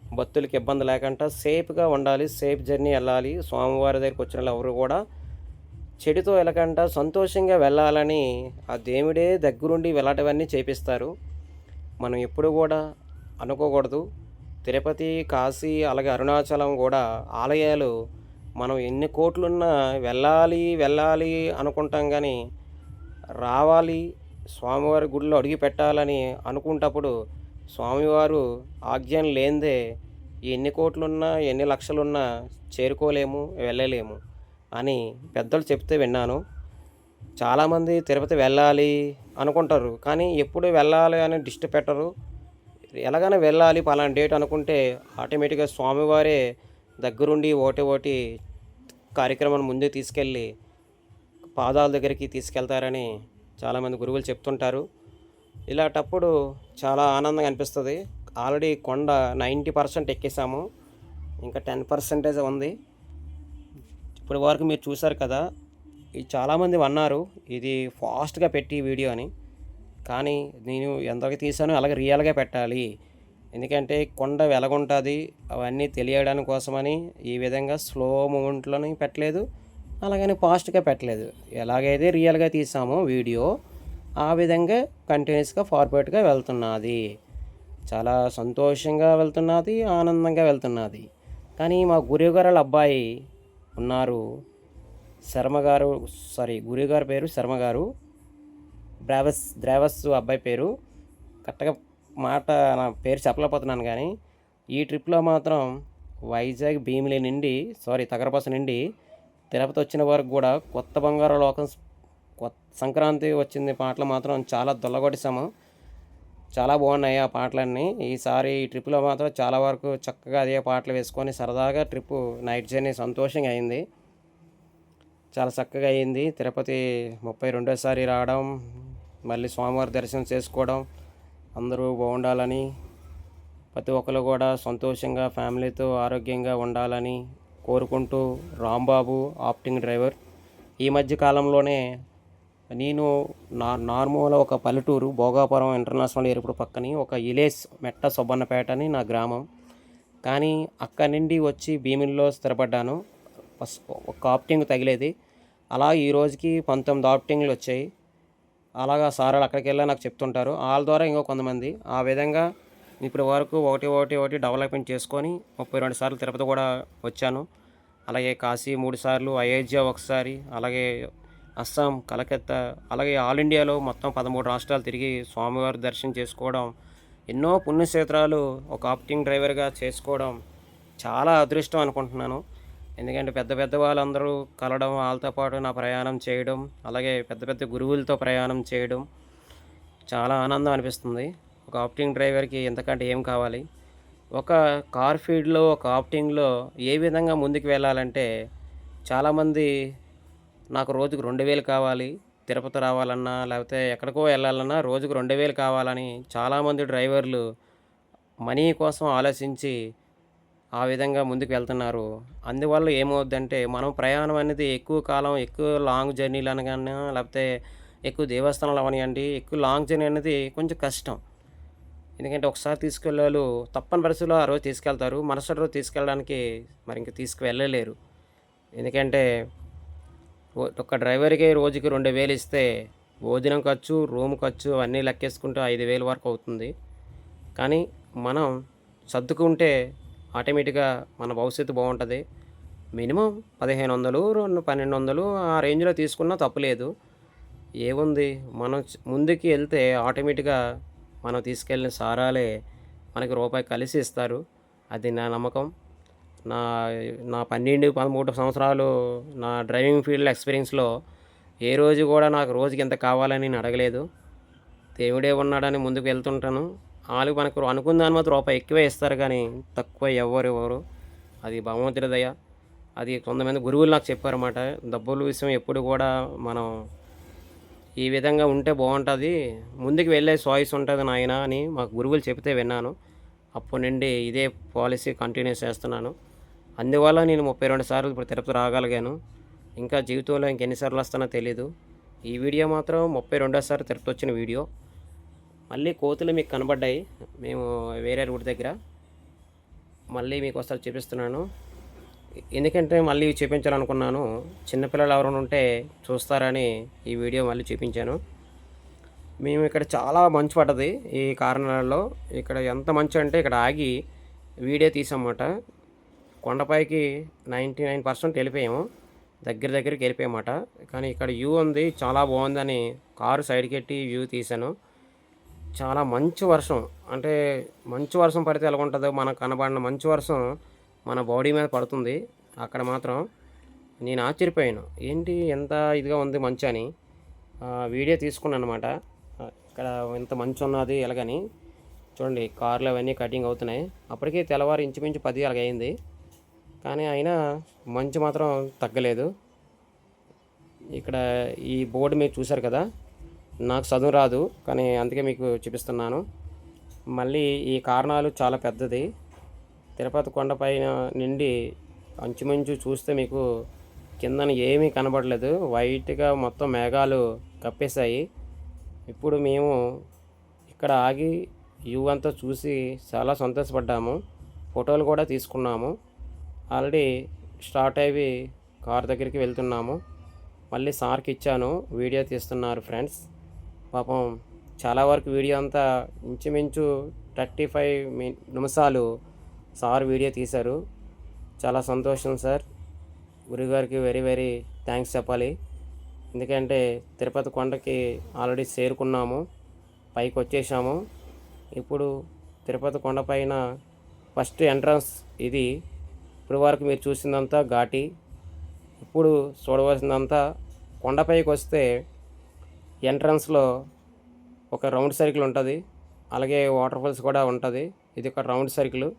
భక్తులకి ఇబ్బంది లేకుండా సేఫ్గా ఉండాలి, సేఫ్ జర్నీ వెళ్ళాలి. స్వామివారి దగ్గరికి వచ్చిన వాళ్ళు ఎవరు కూడా చెడుతో వెళ్ళకుండా సంతోషంగా వెళ్ళాలని ఆ దేవుడే దగ్గరుండి వెళ్ళటవన్నీ చేపిస్తారు. మనం ఎప్పుడు కూడా అనుకోకూడదు. తిరుపతి, కాశీ, అలాగే అరుణాచలం కూడా ఆలయాలు మనం ఎన్ని కోట్లున్నా వెళ్ళాలి వెళ్ళాలి అనుకుంటాం. కానీ రావాలి, స్వామివారి గుడిలో అడుగు పెట్టాలని అనుకుంటప్పుడు స్వామివారు ఆజ్ఞలు లేనిదే ఎన్ని కోట్లున్నా ఎన్ని లక్షలున్నా చేరుకోలేము, వెళ్ళలేము అని పెద్దలు చెప్తే విన్నాను. చాలామంది తిరుపతి వెళ్ళాలి అనుకుంటారు కానీ ఎప్పుడు వెళ్ళాలి అని దిష్టి పెట్టరు. ఎలాగైనా వెళ్ళాలి పలానా డేట్ అనుకుంటే ఆటోమేటిక్గా స్వామివారే దగ్గరుండి ఓటి కార్యక్రమాన్ని ముందుకు తీసుకెళ్ళి పాదాల దగ్గరికి తీసుకెళ్తారని చాలామంది గురువులు చెప్తుంటారు. ఇలాంటప్పుడు చాలా ఆనందంగా అనిపిస్తుంది. ఆల్రెడీ కొండ 90% ఎక్కేసాము, ఇంకా 10% ఉంది. ఇప్పటి వరకు మీరు చూసారు కదా. ఇది చాలామంది అన్నారు ఇది ఫాస్ట్గా పెట్టి వీడియో అని. కానీ నేను ఎంతగా తీసానో అలాగే రియల్గా పెట్టాలి. ఎందుకంటే కొండ వెలగుంటుంది అవన్నీ తెలియడానికి కోసమని ఈ విధంగా స్లో మూమెంట్లోని పెట్టలేదు, అలాగని ఫాస్ట్గా పెట్టలేదు. ఎలాగైతే రియల్గా తీసామో వీడియో ఆ విధంగా కంటిన్యూస్గా ఫార్వర్డ్గా వెళ్తున్నది. చాలా సంతోషంగా వెళ్తున్నది, ఆనందంగా వెళ్తున్నది. కానీ మా గురువుగారు వాళ్ళ అబ్బాయి ఉన్నారు, శర్మగారు, గురువుగారి పేరు శర్మగారు, ద్రావస్ అబ్బాయి పేరు. కరెక్ట్గా నా పేరు చెప్పలేకపోతున్నాను. కానీ ఈ ట్రిప్లో మాత్రం వైజాగ్ భీమిలి నుండి తగరపస నుండి తిరుపతి వచ్చిన వరకు కూడా కొత్త బంగారు లోకం, సంక్రాంతి వచ్చింది పాటలు మాత్రం చాలా దొల్లగొట్టేసాము. చాలా బాగున్నాయి ఆ పాటలన్నీ. ఈసారి ఈ ట్రిప్లో మాత్రం చాలా వరకు చక్కగా అదే పాటలు వేసుకొని సరదాగా ట్రిప్పు నైట్ జర్నీ సంతోషంగా అయింది. చాలా చక్కగా అయింది. తిరుపతి 32సారి రావడం, మళ్ళీ స్వామివారి దర్శనం చేసుకోవడం, అందరూ బాగుండాలని, ప్రతి ఒక్కరు కూడా సంతోషంగా ఫ్యామిలీతో ఆరోగ్యంగా ఉండాలని కోరుకుంటూ రాంబాబు ఆప్టింగ్ డ్రైవర్ ఈ మధ్య కాలంలోనే నేను నార్మల్ ఒక పల్లెటూరు భోగాపురం ఇంటర్నేషనల్ ఎయిర్పోర్ట్ పక్కని ఒక ఇలేస్ మెట్ట సుబ్బన్నపేట అని నా గ్రామం. కానీ అక్కడి నుండి వచ్చి భీమిలిలో స్థిరపడ్డాను. ఒక ఆప్టింగ్ తగిలేది. అలా ఈ రోజుకి 19 ఆప్టింగ్లు వచ్చాయి. అలాగా సార్లు అక్కడికి వెళ్ళా నాకు చెప్తుంటారు. వాళ్ళ ద్వారా ఇంకో కొంతమంది ఆ విధంగా ఇప్పటి వరకు ఒకటి డెవలప్మెంట్ చేసుకొని 32 సార్లు తిరుపతి కూడా వచ్చాను. అలాగే కాశీ 3 సార్లు, అయోధ్య ఒకసారి, అలాగే అస్సాం, కలకత్తా, అలాగే ఆల్ ఇండియాలో మొత్తం 13 రాష్ట్రాలు తిరిగి స్వామివారి దర్శనం చేసుకోవడం, ఎన్నో పుణ్యక్షేత్రాలు ఒక ఆప్టింగ్ డ్రైవర్గా చేసుకోవడం చాలా అదృష్టం అనుకుంటున్నాను. ఎందుకంటే పెద్ద పెద్ద వాళ్ళందరూ కలవడం, వాళ్ళతో పాటు నా ప్రయాణం చేయడం, అలాగే పెద్ద పెద్ద గురువులతో ప్రయాణం చేయడం చాలా ఆనందం అనిపిస్తుంది. ఒక ఆప్టింగ్ డ్రైవర్కి ఎంతకంటే ఏం కావాలి. ఒక కార్ ఫీల్డ్లో ఒక ఆప్టింగ్లో ఏ విధంగా ముందుకు వెళ్ళాలంటే చాలామంది నాకు రోజుకు 2000 కావాలి, తిరుపతి రావాలన్నా లేకపోతే ఎక్కడికో వెళ్ళాలన్నా రోజుకు 2000 కావాలని చాలామంది డ్రైవర్లు మనీ కోసం ఆలోచించి ఆ విధంగా ముందుకు వెళ్తున్నారు. అందువల్ల ఏమవుద్దంటే మనం ప్రయాణం అనేది ఎక్కువ కాలం ఎక్కువ లాంగ్ జర్నీలు అనగానే లేకపోతే ఎక్కువ దేవస్థానాలు అవనివ్వండి, ఎక్కువ లాంగ్ జర్నీ అనేది కొంచెం కష్టం. ఎందుకంటే ఒకసారి తీసుకెళ్ళాలు తప్పని పరిస్థితుల్లో ఆ రోజు తీసుకెళ్తారు. మరుసటి రోజు తీసుకెళ్ళడానికి మరి ఇంక తీసుకువెళ్ళలేరు. ఎందుకంటే ఒక డ్రైవర్కి రోజుకి 2000 ఇస్తే భోజనం ఖర్చు, రూమ్ ఖర్చు అన్నీ లెక్కేసుకుంటే 5000 వరకు అవుతుంది. కానీ మనం సర్దుకుంటే ఆటోమేటిక్గా మన భవిష్యత్తు బాగుంటుంది. మినిమం 1500, 1200 ఆ రేంజ్లో తీసుకున్నా తప్పులేదు. ఏముంది మనం ముందుకి వెళ్తే ఆటోమేటిక్గా మనం తీసుకెళ్ళిన సారాలే మనకి రూపాయి కలిసి ఇస్తారు. అది నా నమ్మకం. నా నా 12, 13 సంవత్సరాలు నా డ్రైవింగ్ ఫీల్డ్ ఎక్స్పీరియన్స్లో ఏ రోజు కూడా నాకు రోజుకి ఎంత కావాలని నేను అడగలేదు. దేవుడే ఉన్నాడని ముందుకు వెళ్తుంటాను. వాళ్ళు మనకు అనుకున్న దాని మాత్రం రూపాయి ఎక్కువే ఇస్తారు కానీ తక్కువ ఇవ్వరు. అది భగవంతుడి దయ. అది కొంతమంది గురువులు నాకు చెప్పారన్నమాట. డబ్బుల విషయం ఎప్పుడు కూడా మనం ఈ విధంగా ఉంటే బాగుంటుంది, ముందుకు వెళ్ళే చాయిస్ ఉంటుంది నాయన అని మాకు గురువులు చెబితే విన్నాను. అప్పటి నుండి ఇదే పాలసీ కంటిన్యూ చేస్తున్నాను. అందువల్ల నేను 32 సార్లు ఇప్పుడు తిరుపతి రాగలిగాను. ఇంకా జీవితంలో ఇంకెన్నిసార్లు వస్తానో తెలీదు. ఈ వీడియో మాత్రం 32సారి తిరుపతి వచ్చిన వీడియో. మళ్ళీ కోతులు మీకు కనబడ్డాయి మేము వేరే రూట్ దగ్గర. మళ్ళీ మీకు ఒకసారి చూపిస్తున్నాను. ఎందుకంటే మళ్ళీ చూపించాలనుకున్నాను. చిన్నపిల్లలు ఎవరైనా ఉంటే చూస్తారని ఈ వీడియో మళ్ళీ చూపించాను. మేము ఇక్కడ చాలా మంచు పడ్డది ఈ కారణాలలో. ఇక్కడ ఎంత మంచు అంటే ఇక్కడ ఆగి వీడియో తీసామన్నమాట. కొండపైకి 99% వెళ్ళిపోయాము, దగ్గరికి వెళ్ళిపోయామన్నమాట. కానీ ఇక్కడ వ్యూ ఉంది, చాలా బాగుందని కారు సైడ్కి పెట్టి వ్యూ తీశాను. చాలా మంచు వర్షం, అంటే మంచు వర్షం పడితే ఎలా ఉంటుందో మనకు కనబడిన మంచు వర్షం మన బాడీ మీద పడుతుంది. అక్కడ మాత్రం నేను ఆశ్చర్యపోయాను, ఏంటి ఎంత ఇదిగా ఉంది మంచు అని. వీడియో తీసుకున్నాను అనమాట. ఇక్కడ ఎంత మంచు ఉన్నది ఎలాగని చూడండి. కార్లు అవన్నీ కటింగ్ అవుతున్నాయి. అప్పటికే తెల్లవారు ఇంచుమించు 10 అలాగైంది. కానీ అయినా మంచు మాత్రం తగ్గలేదు. ఇక్కడ ఈ బోర్డు మీరు చూశారు కదా, నాకు చదువు రాదు కానీ అందుకే మీకు చూపిస్తున్నాను. మళ్ళీ ఈ కారణాలు చాలా పెద్దది. తిరుపతి కొండపైన నుండి అంచుమించు చూస్తే మీకు కిందన ఏమీ కనబడలేదు, వైట్గా మొత్తం మేఘాలు కప్పేశాయి. ఇప్పుడు మేము ఇక్కడ ఆగి వ్యూ అంతా చూసి చాలా సంతోషపడ్డాము. ఫోటోలు కూడా తీసుకున్నాము. ఆల్రెడీ స్టార్ట్ అయ్యి కార్ దగ్గరికి వెళ్తున్నాము. మళ్ళీ సార్కి ఇచ్చాను, వీడియో తీస్తున్నారు ఫ్రెండ్స్. పాపం చాలా వరకు వీడియో అంతా ఇంచుమించు 35 నిమిషాలు సార్ వీడియో తీశారు. చాలా సంతోషం సార్. గురుగారికి వెరీ వెరీ థ్యాంక్స్ చెప్పాలి. ఎందుకంటే తిరుపతి కొండకి ఆల్రెడీ చేరుకున్నాము, పైకి వచ్చేసాము. ఇప్పుడు తిరుపతి కొండపైన ఫస్ట్ ఎంట్రన్స్ ఇది. ఇప్పుడు వరకు మీరు చూసిందంతా ఘాటి. ఇప్పుడు చూడవలసిందంతా కొండపైకి వస్తే ఎంట్రన్స్లో ఒక రౌండ్ సర్కిల్ ఉంటుంది, అలాగే వాటర్ ఫాల్స్ కూడా ఉంటుంది. ఇది ఒక రౌండ్ సర్కిల్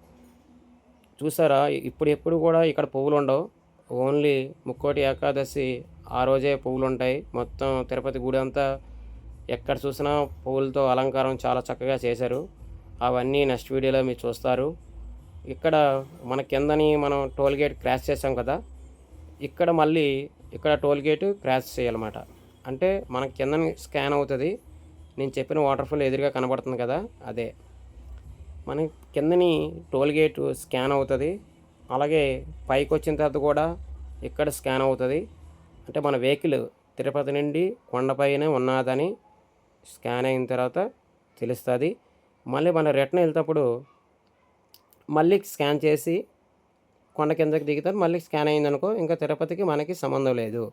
చూసారా. ఎప్పుడు కూడా ఇక్కడ పువ్వులు ఉండవు, ఓన్లీ ముక్కోటి ఏకాదశి ఆ రోజే పువ్వులు ఉంటాయి. మొత్తం తిరుపతి గుడి అంతా ఎక్కడ చూసినా పువ్వులతో అలంకారం చాలా చక్కగా చేశారు. అవన్నీ నెక్స్ట్ వీడియోలో మీరు చూస్తారు. ఇక్కడ మన కిందని మనం టోల్ గేట్ క్రాస్ చేసాం కదా, ఇక్కడ మళ్ళీ ఇక్కడ టోల్ గేట్ క్రాస్ చేయాలన్నమాట. అంటే మనకి కిందని స్కాన్ అవుతుంది. నేను చెప్పిన వాటర్ఫాల్ ఎదురుగా కనబడుతుంది కదా, అదే మన కిందని టోల్ గేట్ స్కాన్ అవుతుంది. అలాగే పైకి వచ్చిన తర్వాత కూడా ఇక్కడ స్కాన్ అవుతుంది. అంటే మన వెహికల్ తిరుపతి నుండి కొండపైనే ఉన్నదని స్కాన్ అయిన తర్వాత తెలుస్తుంది. మళ్ళీ మన రిటర్న్ వెళ్తేప్పుడు మళ్ళీ స్కాన్ చేసి కొండ కిందకి దిగుతారు. మళ్ళీ స్కాన్ అయిందనుకో ఇంకా తిరుపతికి మనకి సంబంధం లేదు.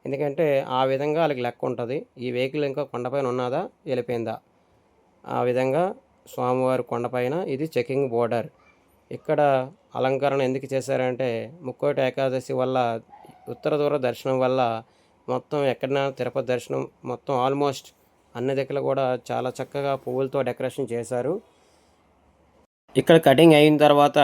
ఎందుకంటే ఆ విధంగా వాళ్ళకి లెక్క ఉంటుంది. ఈ వెహికల్ ఇంకా కొండపైన ఉన్నదా వెళ్ళిపోయిందా, ఆ విధంగా స్వామివారి కొండపైన ఇది చెకింగ్ బోర్డర్. ఇక్కడ అలంకరణ ఎందుకు చేశారంటే ముక్కోటి ఏకాదశి వల్ల, ఉత్తర దూర దర్శనం వల్ల మొత్తం ఎక్కడైనా తిరుపతి దర్శనం మొత్తం ఆల్మోస్ట్ అన్ని దగ్గర కూడా చాలా చక్కగా పువ్వులతో డెకరేషన్ చేశారు. ఇక్కడ కటింగ్ అయిన తర్వాత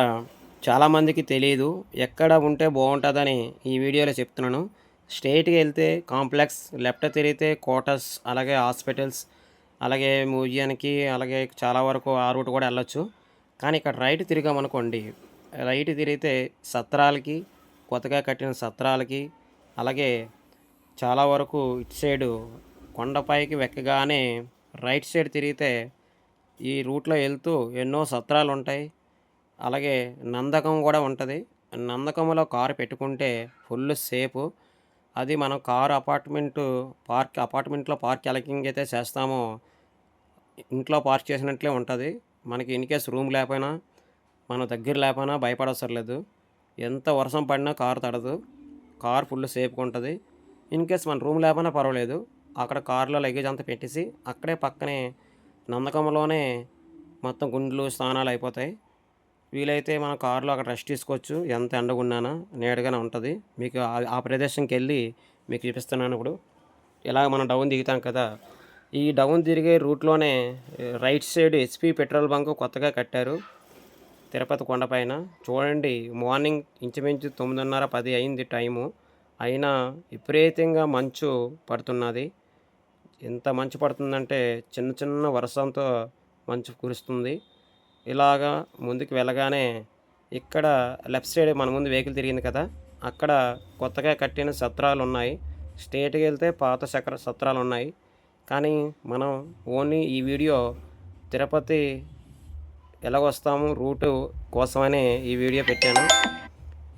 చాలామందికి తెలియదు, ఎక్కడ ఉంటే బాగుంటుందని ఈ వీడియోలో చెప్తున్నాను. స్ట్రైట్గా వెళ్తే కాంప్లెక్స్, లెఫ్ట్ తిరిగితే క్వార్టర్స్, అలాగే హాస్పిటల్స్, అలాగే మ్యూజియానికి, అలాగే చాలా వరకు ఆ రూట్ కూడా వెళ్ళొచ్చు. కానీ ఇక్కడ రైట్ తిరిగామనుకోండి, రైట్ తిరిగితే సత్రాలకి, కొత్తగా కట్టిన సత్రాలకి, అలాగే చాలా వరకు ఇటు సైడు కొండపైకి వెక్కగానే రైట్ సైడ్ తిరిగితే ఈ రూట్లో వెళ్తూ ఎన్నో సత్రాలు ఉంటాయి. అలాగే నందకం కూడా ఉంటుంది. నందకంలో కారు పెట్టుకుంటే ఫుల్ సేఫ్. అది మనం కారు అపార్ట్మెంట్లో పార్క్ ఎలాగింగ్ అయితే చేస్తామో ఇంట్లో పార్క్ చేసినట్లే ఉంటుంది. మనకి ఇన్ కేస్ రూమ్ లేకపోయినా, మన దగ్గర లేకపోయినా భయపడవసరం లేదు. ఎంత వర్షం పడినా కారు తడదు. కారు ఫుల్ సేఫ్గా ఉంటుంది. ఇన్ కేస్ మన రూమ్ లేకపోయినా పర్వాలేదు, అక్కడ కారులో లగేజ్ అంతా పెట్టేసి అక్కడే పక్కనే నందకంలోనే మొత్తం గుండ్లు స్నానాలు అయిపోతాయి. వీలైతే మన కారులో అక్కడ రెస్ట్ తీసుకోవచ్చు. ఎంత ఎండగున్నానా నీడగానే ఉంటుంది. మీకు ఆ ప్రదేశంకి వెళ్ళి మీకు చూపిస్తున్నాను. ఇప్పుడు ఇలా మనం డౌన్ దిగుతాం కదా, ఈ డౌన్ తిరిగే రూట్లోనే right side HP petrol bunk కొత్తగా కట్టారు తిరుపతి కొండపైన. చూడండి, మార్నింగ్ ఇంచుమించు 9:30 10 అయింది టైము, అయినా విపరీతంగా మంచు పడుతున్నది. ఎంత మంచు పడుతుందంటే చిన్న చిన్న వర్షంతో మంచు కురుస్తుంది. ఇలాగా ముందుకు వెళ్ళగానే ఇక్కడ లెఫ్ట్ సైడ్ మన ముందు వెహికల్ తిరిగింది కదా, అక్కడ కొత్తగా కట్టిన సత్రాలు ఉన్నాయి. స్ట్రేట్గా వెళ్తే పాత సత్రాలు ఉన్నాయి. కానీ మనం ఓన్లీ ఈ వీడియో తిరుపతి ఎలా వస్తాము రూటు కోసమని ఈ వీడియో పెట్టాను.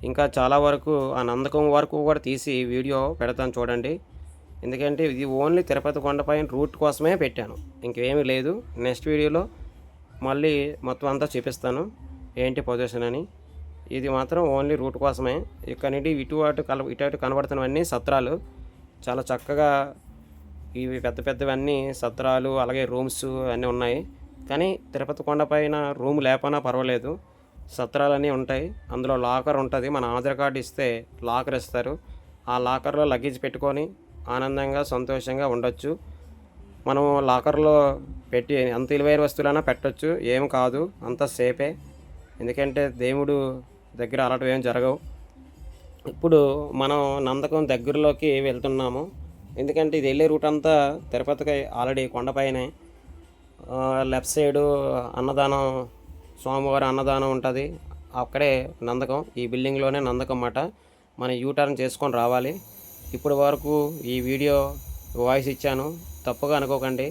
ఇంకా చాలా వరకు ఆ నందకం వరకు కూడా తీసి వీడియో పెడతాను చూడండి. ఎందుకంటే ఇది ఓన్లీ తిరుపతి కొండపైన రూట్ కోసమే పెట్టాను, ఇంకేమీ లేదు. నెక్స్ట్ వీడియోలో మళ్ళీ మొత్తం అంతా చూపిస్తాను ఏంటి పొజిషన్ అని. ఇది మాత్రం ఓన్లీ రూట్ కోసమే. ఇక్కడ నుండి ఇటు అటు కనబడుతున్నవన్నీ సత్రాలు. చాలా చక్కగా ఇవి పెద్ద పెద్దవన్నీ సత్రాలు, అలాగే రూమ్స్ అన్నీ ఉన్నాయి. కానీ తిరుపతి కొండపైన రూమ్ లేకపోయినా పర్వాలేదు, సత్రాలన్నీ ఉంటాయి. అందులో లాకర్ ఉంటుంది. మన ఆధార్ కార్డు ఇస్తే లాకర్ ఇస్తారు. ఆ లాకర్లో లగేజ్ పెట్టుకొని ఆనందంగా సంతోషంగా ఉండొచ్చు. మనం లాకర్లో పెట్టి అంత విలువైన వస్తువులైనా పెట్టచ్చు, ఏం కాదు, అంత సేఫే. ఎందుకంటే దేవుడు దగ్గర అలాంటివి ఏం జరగవు. ఇప్పుడు మనం నందకం దగ్గరలోకి వెళ్తున్నాము. ఎందుకంటే ఇది వెళ్ళే రూట్ అంతా తిరుపతికి ఆల్రెడీ కొండపైనే. లెఫ్ట్ సైడు అన్నదానం, స్వామివారి అన్నదానం ఉంటుంది. అక్కడే నందకం, ఈ బిల్డింగ్లోనే నందకం అన్నమాట. మనం యూటర్న్ చేసుకొని రావాలి. ఇప్పటి వరకు ఈ వీడియో వాయిస్ ఇచ్చాను, తప్పుగా అనుకోకండి.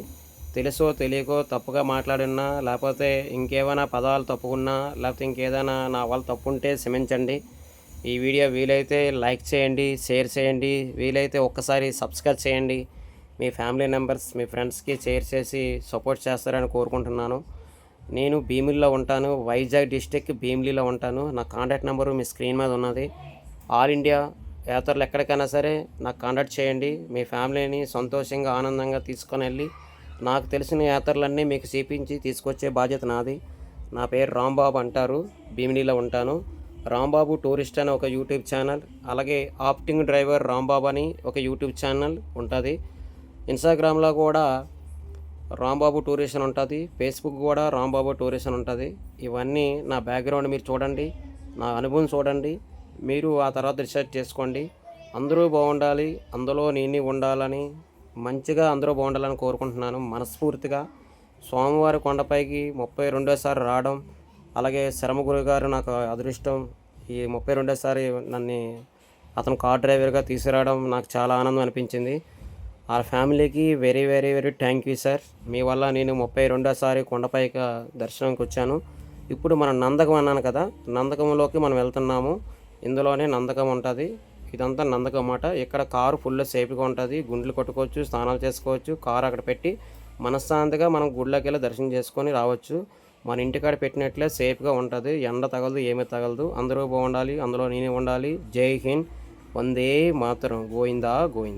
తెలుసో తెలియకో తప్పుగా మాట్లాడినా, లేకపోతే ఇంకేమైనా పదాలు తప్పుకున్నా, లేకపోతే ఇంకేదైనా నా వల్ల తప్పు ఉంటే క్షమించండి. ఈ వీడియో వీలైతే లైక్ చేయండి, షేర్ చేయండి, వీలైతే ఒక్కసారి సబ్స్క్రైబ్ చేయండి. మీ ఫ్యామిలీ మెంబర్స్, మీ ఫ్రెండ్స్కి షేర్ చేసి సపోర్ట్ చేస్తారని కోరుకుంటున్నాను. నేను భీమిలిలో ఉంటాను, వైజాగ్ డిస్టిక్ భీమిలిలో ఉంటాను. నా కాంటాక్ట్ నెంబరు మీ స్క్రీన్ మీద ఉన్నది. ఆల్ ఇండియా యాత్రలు ఎక్కడికైనా సరే నాకు కాంటాక్ట్ చేయండి. మీ ఫ్యామిలీని సంతోషంగా ఆనందంగా తీసుకొని వెళ్ళి నాకు తెలిసిన యాత్రలన్నీ మీకు చూపించి తీసుకొచ్చే బాధ్యత నాది. నా పేరు రాంబాబు అంటారు, భీమిలిలో ఉంటాను. రాంబాబు టూరిస్ట్ అని ఒక యూట్యూబ్ ఛానల్, అలాగే ఆప్టింగ్ డ్రైవర్ రాంబాబు అని ఒక యూట్యూబ్ ఛానల్ ఉంటుంది. ఇన్స్టాగ్రామ్లో కూడా రాంబాబు టూరిస్ట్ అని ఉంటుంది, ఫేస్బుక్ కూడా రాంబాబు టూరిస్ట్ అని ఉంటుంది. ఇవన్నీ నా బ్యాక్గ్రౌండ్ మీరు చూడండి, నా అనుభవం చూడండి, మీరు ఆ తర్వాత రీసెర్చ్ చేసుకోండి. అందరూ బాగుండాలి, అందులో నేను ఉండాలని, మంచిగా అందరూ బాగుండాలని కోరుకుంటున్నాను మనస్ఫూర్తిగా. స్వామివారి కొండపైకి 32సారి రావడం, అలాగే శరమ గురువు గారు నాకు అదృష్టం ఈ 32సారి నన్ను అతను కార్ డ్రైవర్గా తీసుకురావడం నాకు చాలా ఆనందం అనిపించింది. ఆ ఫ్యామిలీకి very very very thank you sir. మీ వల్ల నేను 32సారి కొండపైకి దర్శనంకి వచ్చాను. ఇప్పుడు మనం నందకం అన్నాను కదా, నందకంలోకి మనం వెళ్తున్నాము. ఇందులోనే నందకం ఉంటుంది. ఇదంతా నందకం అన్నమాట. ఇక్కడ కారు ఫుల్ సేఫ్గా ఉంటుంది. గుండ్లు కొట్టుకోవచ్చు, స్నానాలు చేసుకోవచ్చు. కారు అక్కడ పెట్టి మనశ్శాంతిగా మనం గుడిలోకి వెళ్ళి దర్శనం చేసుకొని రావచ్చు. మన ఇంటికాడ పెట్టినట్లే సేఫ్గా ఉంటుంది. ఎండ తగలదు, ఏమీ తగలదు. అందరూ బాగుండాలి, అందులో నేనే ఉండాలి. జై హింద్, వందే మాతరం, గోవిందా గోవిందా.